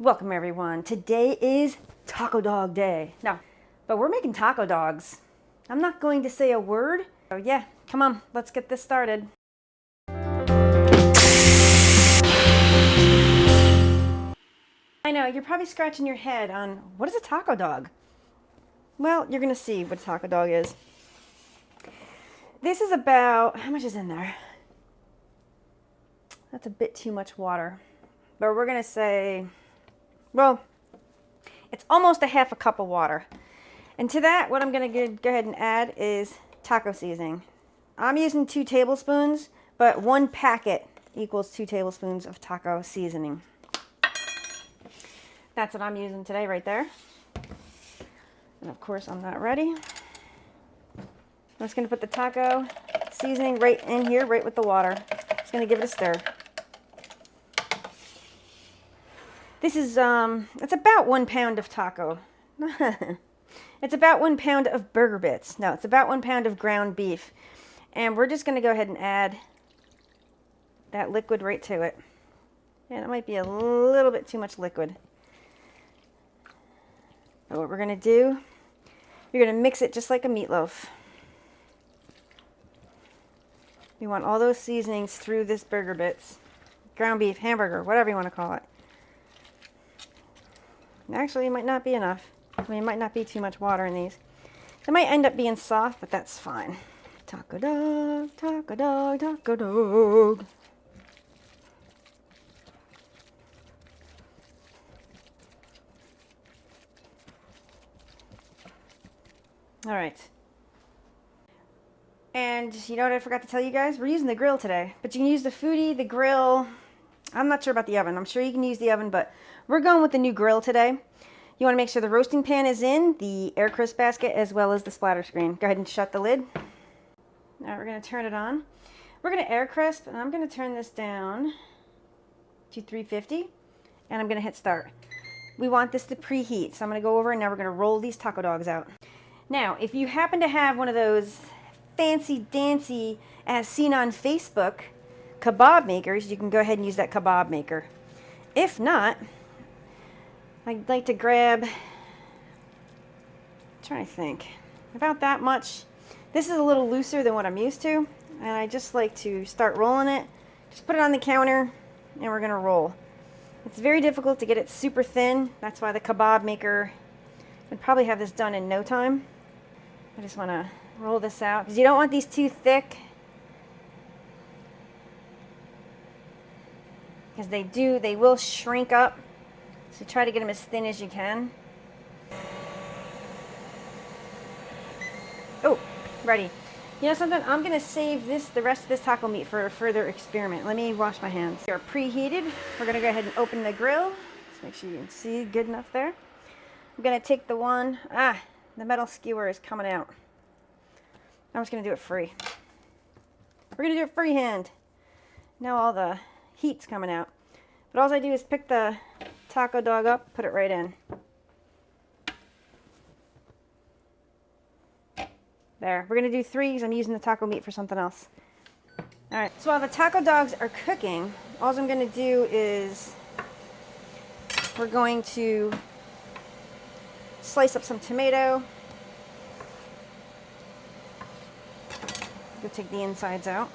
Welcome everyone. Today is Taco Dog Day. No, but we're making taco dogs. I'm not going to say a word. So yeah, come on, let's get this started. I know, you're probably scratching your head on what is a taco dog? Well, you're gonna see what a taco dog is. This is about, how much is in there? That's a bit too much water. But we're gonna say, well, it's almost a half a cup of water. And to that, what I'm going to go ahead and add is taco seasoning. I'm using 2 tablespoons, but 1 packet equals 2 tablespoons of taco seasoning. That's what I'm using today right there. And of course, I'm not ready. I'm just going to put the taco seasoning right in here, right with the water. Just going to give it a stir. This is, it's about 1 pound of taco. It's about 1 pound of burger bits. No, it's about 1 pound of ground beef. And we're just going to go ahead and add that liquid right to it. And it might be a little bit too much liquid. But what we're going to do, you're going to mix it just like a meatloaf. You want all those seasonings through this burger bits. Ground beef, hamburger, whatever you want to call it. Actually, it might not be enough. I mean, it might not be too much water in these. They might end up being soft, but that's fine. Taco dog, taco dog, taco dog. All right. And you know what I forgot to tell you guys? We're using the grill today, but you can use the Foodi, the grill. I'm not sure about the oven. I'm sure you can use the oven, but we're going with the new grill today. You want to make sure the roasting pan is in, the air crisp basket, as well as the splatter screen. Go ahead and shut the lid. Now we're going to turn it on. We're going to air crisp, and I'm going to turn this down to 350, and I'm going to hit start. We want this to preheat, so I'm going to go over and now we're going to roll these taco dogs out. Now, if you happen to have one of those fancy dancy, as seen on Facebook, kebab makers, you can go ahead and use that kebab maker. If not, I'd like to grab, I'm trying to think, about that much. This is a little looser than what I'm used to, and I just like to start rolling it. Just put it on the counter, and we're going to roll. It's very difficult to get it super thin. That's why the kebab maker would probably have this done in no time. I just want to roll this out, because you don't want these too thick. Because they will shrink up. So try to get them as thin as you can. Oh, ready. You know something? I'm going to save the rest of this taco meat for a further experiment. Let me wash my hands. They're preheated. We're going to go ahead and open the grill. Just make sure you can see good enough there. I'm going to take the one, the metal skewer is coming out. I'm just going to do it free. We're going to do it freehand. Now all the heat's coming out. But all I do is pick the taco dog up, put it right in. There. We're going to do 3 because I'm using the taco meat for something else. Alright, so while the taco dogs are cooking, all I'm going to do is we're going to slice up some tomato. Go take the insides out.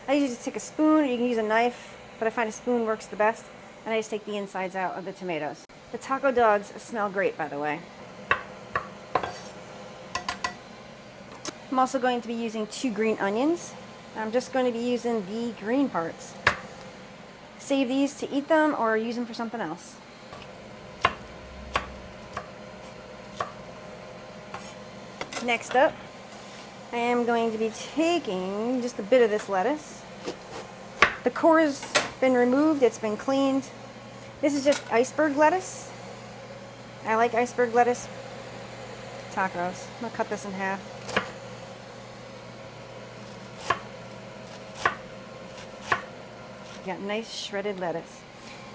I usually just take a spoon, or you can use a knife, but I find a spoon works the best. And I just take the insides out of the tomatoes. The taco dogs smell great, by the way. I'm also going to be using 2 green onions. I'm just going to be using the green parts. Save these to eat them or use them for something else. Next up, I am going to be taking just a bit of this lettuce. The core's been removed, it's been cleaned. This is just iceberg lettuce. I like iceberg lettuce tacos. I'm going to cut this in half. You got nice shredded lettuce.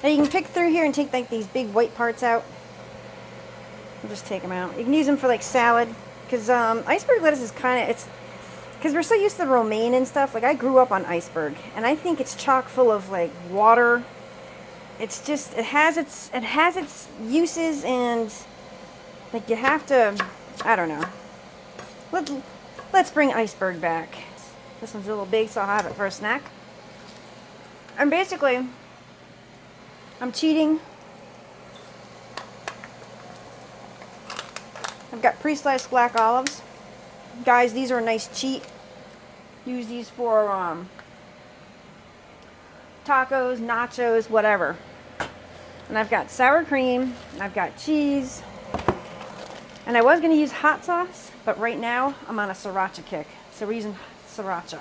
Now you can pick through here and take like these big white parts out. I'll just take them out. You can use them for like salad. Because iceberg lettuce is kind of, because we're so used to romaine and stuff. Like I grew up on iceberg. And I think it's chock full of like water it's just, it has its uses, and like you have to, I don't know. Let's bring iceberg back. This one's a little big, so I'll have it for a snack. And basically, I'm cheating. I've got pre-sliced black olives. Guys, these are a nice cheat. Use these for tacos, nachos, whatever. And I've got sour cream, I've got cheese, and I was going to use hot sauce, but right now I'm on a sriracha kick, so we're using sriracha.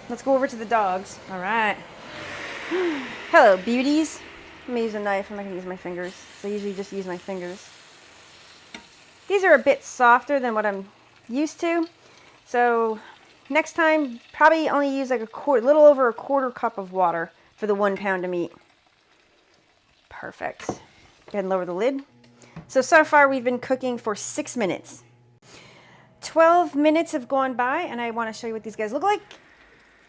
Let's go over to the dogs. All right. Hello, beauties. I'm going to use a knife. I'm not going to use my fingers. So I usually just use my fingers. These are a bit softer than what I'm used to. So next time, probably only use like a little over a quarter cup of water for the 1 pound of meat. Perfect. Go ahead and lower the lid. So far we've been cooking for 6 minutes. 12 minutes have gone by, and I want to show you what these guys look like.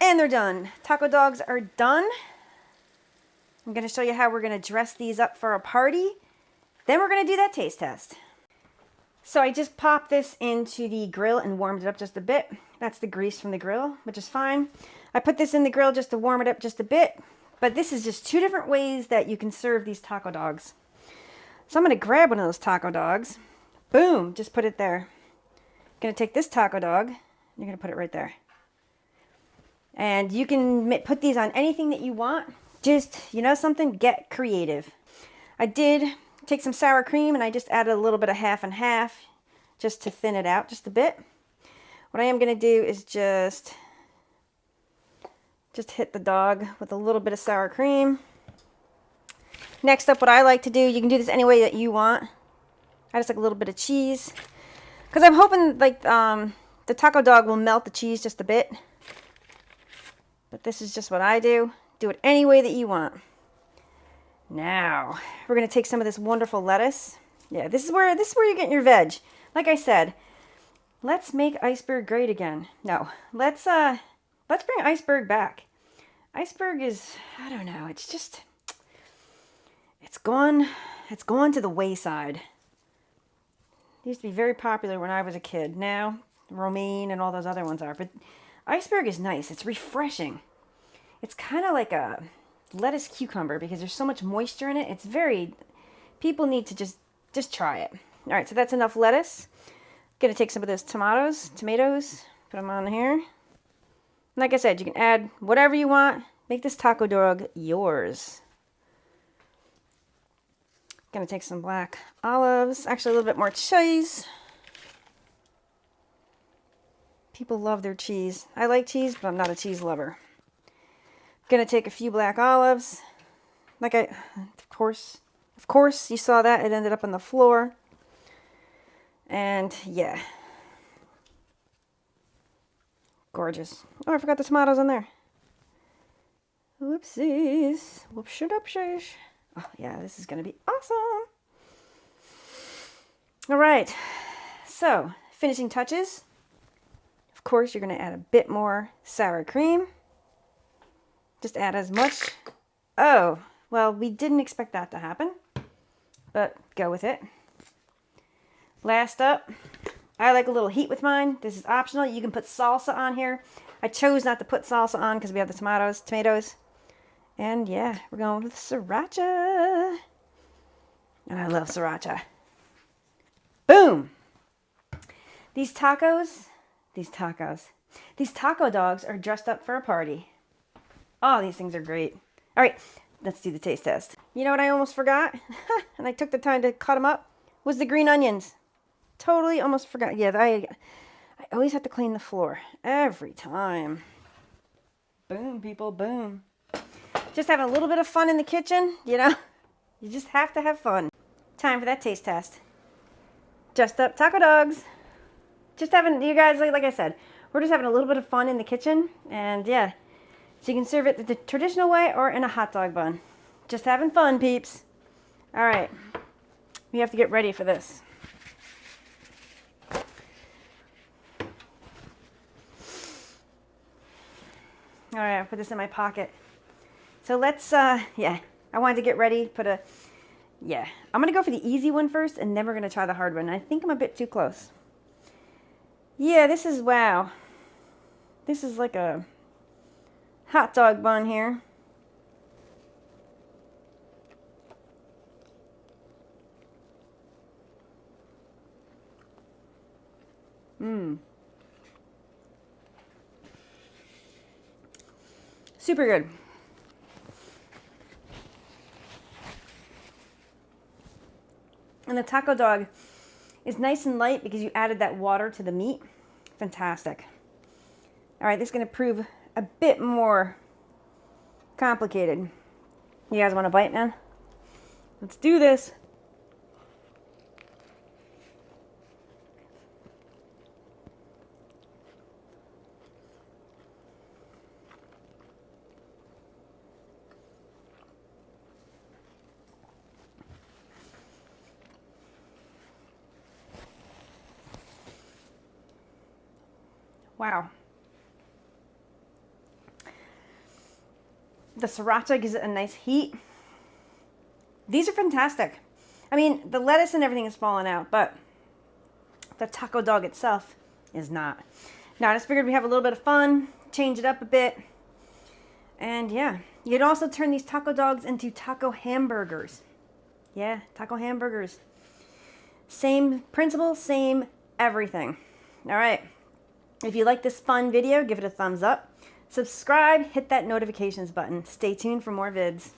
And they're done. Taco dogs are done. I'm going to show you how we're going to dress these up for a party. Then we're going to do that taste test. So I just popped this into the grill and warmed it up just a bit. That's the grease from the grill, which is fine. I put this in the grill just to warm it up just a bit. But this is just 2 different ways that you can serve these taco dogs. So I'm going to grab one of those taco dogs. Boom, just put it there. Going to take this taco dog. You're going to put it right there. And you can put these on anything that you want. Just, you know something? Get creative. I did take some sour cream and I just added a little bit of half and half just to thin it out just a bit. What I am going to do is just hit the dog with a little bit of sour cream. Next up, what I like to do, you can do this any way that you want. I just like a little bit of cheese. Because I'm hoping like the taco dog will melt the cheese just a bit. But this is just what I do. Do it any way that you want. Now, we're going to take some of this wonderful lettuce. Yeah, this is where you're getting your veg. Like I said, let's make iceberg great again. No, let's bring iceberg back. Iceberg is, I don't know, it's gone to the wayside. It used to be very popular when I was a kid. Now, romaine and all those other ones are, but iceberg is nice. It's refreshing. It's kind of like a lettuce cucumber because there's so much moisture in it. It's very, people need to just try it. All right, so that's enough lettuce. Gonna take some of those tomatoes, put them on here. Like I said, you can add whatever you want. Make this taco dog yours. Gonna take some black olives, actually a little bit more cheese. People love their cheese. I like cheese, but I'm not a cheese lover. Gonna take a few black olives. Of course, you saw that. It ended up on the floor. And yeah. Gorgeous. Oh, I forgot the tomatoes on there. Whoopsies. Whoopsie. Oh, yeah, this is gonna be awesome. All right. So, finishing touches. Of course, you're gonna add a bit more sour cream. Just add as much. Oh, well, we didn't expect that to happen, but go with it. Last up, I like a little heat with mine. This is optional. You can put salsa on here. I chose not to put salsa on because we have the tomatoes. And yeah, we're going with sriracha. And I love sriracha. Boom! These taco dogs are dressed up for a party. Oh, these things are great. All right, let's do the taste test. You know what I almost forgot? And I took the time to cut them up? Was the green onions. Totally almost forgot. Yeah, I always have to clean the floor. Every time. Boom, people, boom. Just having a little bit of fun in the kitchen, you know? You just have to have fun. Time for that taste test. Dressed up taco dogs. Just having, you guys, like I said, we're just having a little bit of fun in the kitchen. And yeah. So you can serve it the traditional way or in a hot dog bun. Just having fun, peeps. All right. We have to get ready for this. All right, I'll put this in my pocket. So let's, yeah, I wanted to get ready, yeah. I'm going to go for the easy one first, and then we're going to try the hard one. I think I'm a bit too close. Yeah, wow. This is like a hot dog bun here. Super good. And the taco dog is nice and light because you added that water to the meat. Fantastic. All right, this is going to prove a bit more complicated. You guys want to bite, man? Let's do this. Wow. The sriracha gives it a nice heat. These are fantastic. I mean, the lettuce and everything is falling out, but the taco dog itself is not. Now, I just figured we'd have a little bit of fun, change it up a bit. And yeah, you can also turn these taco dogs into taco hamburgers. Yeah, taco hamburgers. Same principle, same everything. All right. If you like this fun video, give it a thumbs up. Subscribe, hit that notifications button. Stay tuned for more vids.